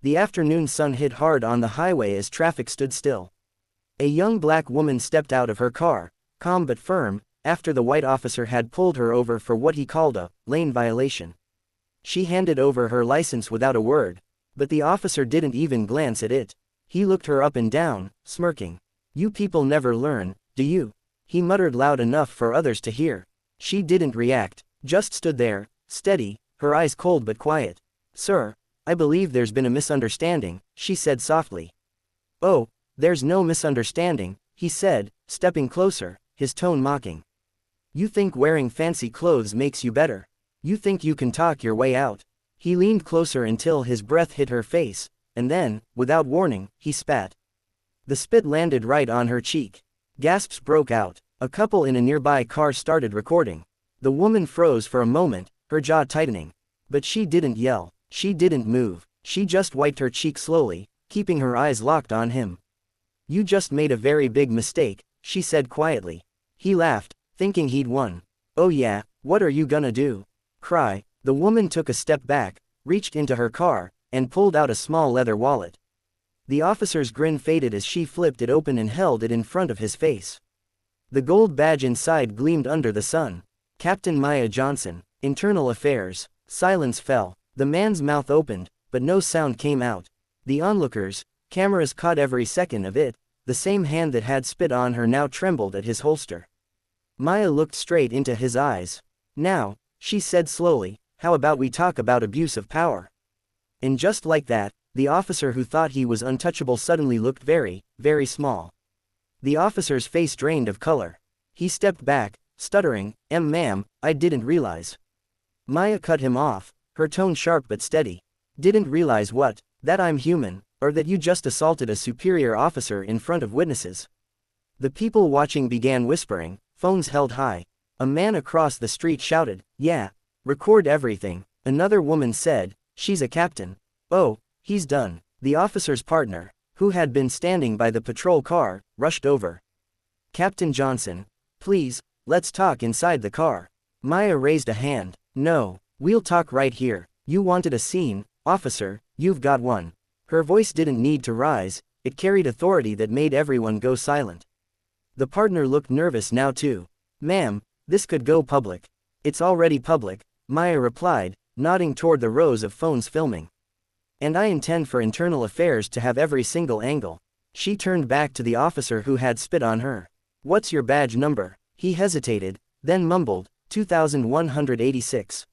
The afternoon sun hit hard on the highway as traffic stood still. A young black woman stepped out of her car, calm but firm, after the white officer had pulled her over for what he called a lane violation. She handed over her license without a word, but the officer didn't even glance at it. He looked her up and down, smirking. "You people never learn, do you?" he muttered loud enough for others to hear. She didn't react, just stood there, steady, her eyes cold but quiet. "Sir, I believe there's been a misunderstanding," she said softly. "Oh, there's no misunderstanding," he said, stepping closer, his tone mocking. "You think wearing fancy clothes makes you better? You think you can talk your way out?" He leaned closer until his breath hit her face, and then, without warning, he spat. The spit landed right on her cheek. Gasps broke out. A couple in a nearby car started recording. The woman froze for a moment, her jaw tightening. But she didn't yell, she didn't move, she just wiped her cheek slowly, keeping her eyes locked on him. "You just made a very big mistake," she said quietly. He laughed, thinking he'd won. "Oh yeah, what are you gonna do? Cry?" The woman took a step back, reached into her car, and pulled out a small leather wallet. The officer's grin faded as she flipped it open and held it in front of his face. The gold badge inside gleamed under the sun. Captain Maya Johnson, Internal Affairs. Silence fell. The man's mouth opened, but no sound came out. The onlookers, cameras caught every second of it. The same hand that had spit on her now trembled at his holster. Maya looked straight into his eyes. "Now," she said slowly, "how about we talk about abuse of power?" And just like that, the officer who thought he was untouchable suddenly looked very, very small. The officer's face drained of color. He stepped back, stuttering, Ma'am, I didn't realize." Maya cut him off, her tone sharp but steady. "Didn't realize what? That I'm human, or that you just assaulted a superior officer in front of witnesses?" The people watching began whispering, phones held high. A man across the street shouted, "Yeah, record everything." Another woman said, "She's a captain." "Oh, he's done." The officer's partner, who had been standing by the patrol car, rushed over. "Captain Johnson, please, let's talk inside the car." Maya raised a hand. "No, we'll talk right here. You wanted a scene, officer, you've got one." Her voice didn't need to rise, it carried authority that made everyone go silent. The partner looked nervous now too. "Ma'am, this could go public." "It's already public," Maya replied, nodding toward the rows of phones filming. "And I intend for Internal Affairs to have every single angle." She turned back to the officer who had spit on her. "What's your badge number?" He hesitated, then mumbled, 2186.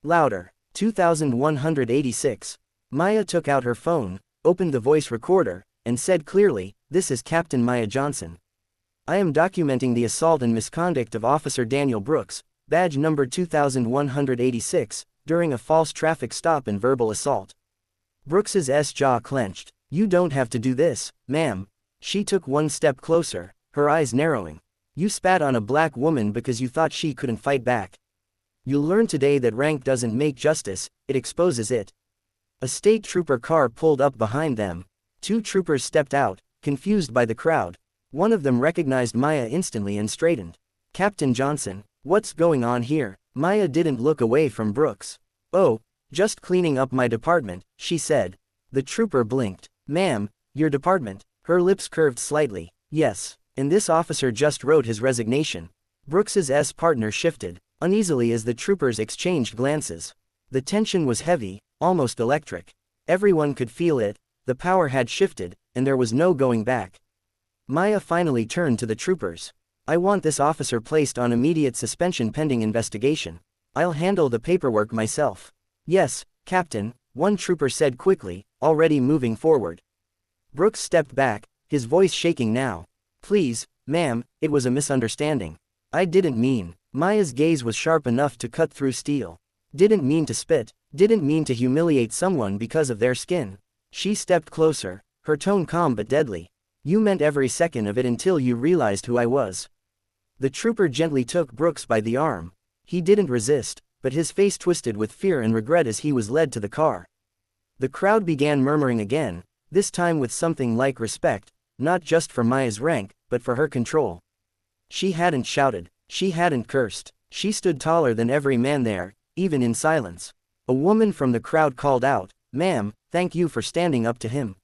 Louder, 2186. Maya took out her phone, opened the voice recorder, and said clearly, "This is Captain Maya Johnson. I am documenting the assault and misconduct of Officer Daniel Brooks, badge number 2186, during a false traffic stop and verbal assault." Brooks's jaw clenched. "You don't have to do this, ma'am." She took one step closer, her eyes narrowing. "You spat on a black woman because you thought she couldn't fight back. You'll learn today that rank doesn't make justice, it exposes it." A state trooper car pulled up behind them. Two troopers stepped out, confused by the crowd. One of them recognized Maya instantly and straightened. "Captain Johnson, what's going on here?" Maya didn't look away from Brooks. "Oh, just cleaning up my department," she said. The trooper blinked. "Ma'am, your department?" Her lips curved slightly. "Yes, and this officer just wrote his resignation." Brooks's partner shifted, uneasily as the troopers exchanged glances. The tension was heavy, almost electric. Everyone could feel it, the power had shifted, and there was no going back. Maya finally turned to the troopers. "I want this officer placed on immediate suspension pending investigation. I'll handle the paperwork myself." "Yes, Captain," one trooper said quickly, already moving forward. Brooks stepped back, his voice shaking now. "Please, ma'am, it was a misunderstanding. I didn't mean." Maya's gaze was sharp enough to cut through steel. "Didn't mean to spit, didn't mean to humiliate someone because of their skin." She stepped closer, her tone calm but deadly. "You meant every second of it until you realized who I was." The trooper gently took Brooks by the arm. He didn't resist, but his face twisted with fear and regret as he was led to the car. The crowd began murmuring again, this time with something like respect, not just for Maya's rank, but for her control. She hadn't shouted, she hadn't cursed, she stood taller than every man there, even in silence. A woman from the crowd called out, Ma'am, thank you for standing up to him.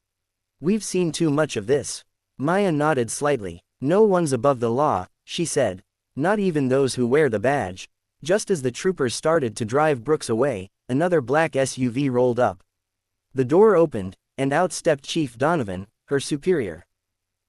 We've seen too much of this. Maya nodded slightly. No one's above the law, she said. Not even those who wear the badge. Just as the troopers started to drive Brooks away, another black SUV rolled up. The door opened, and out stepped Chief Donovan, her superior.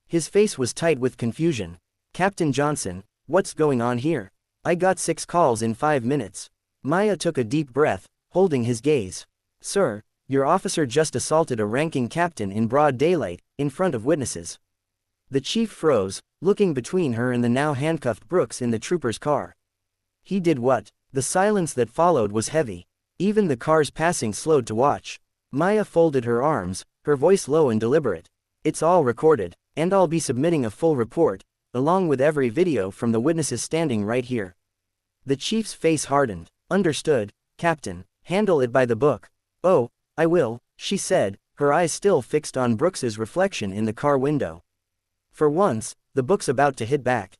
His face was tight with confusion. Captain Johnson, what's going on here? I got 6 calls in 5 minutes. Maya took a deep breath, holding his gaze. Sir, your officer just assaulted a ranking captain in broad daylight, in front of witnesses. The chief froze, looking between her and the now handcuffed Brooks in the trooper's car. He did what? The silence that followed was heavy. Even the cars passing slowed to watch. Maya folded her arms, her voice low and deliberate. It's all recorded, and I'll be submitting a full report, along with every video from the witnesses standing right here. The chief's face hardened. Understood, Captain. Handle it by the book. Oh, I will, she said, her eyes still fixed on Brooks's reflection in the car window. For once, the book's about to hit back.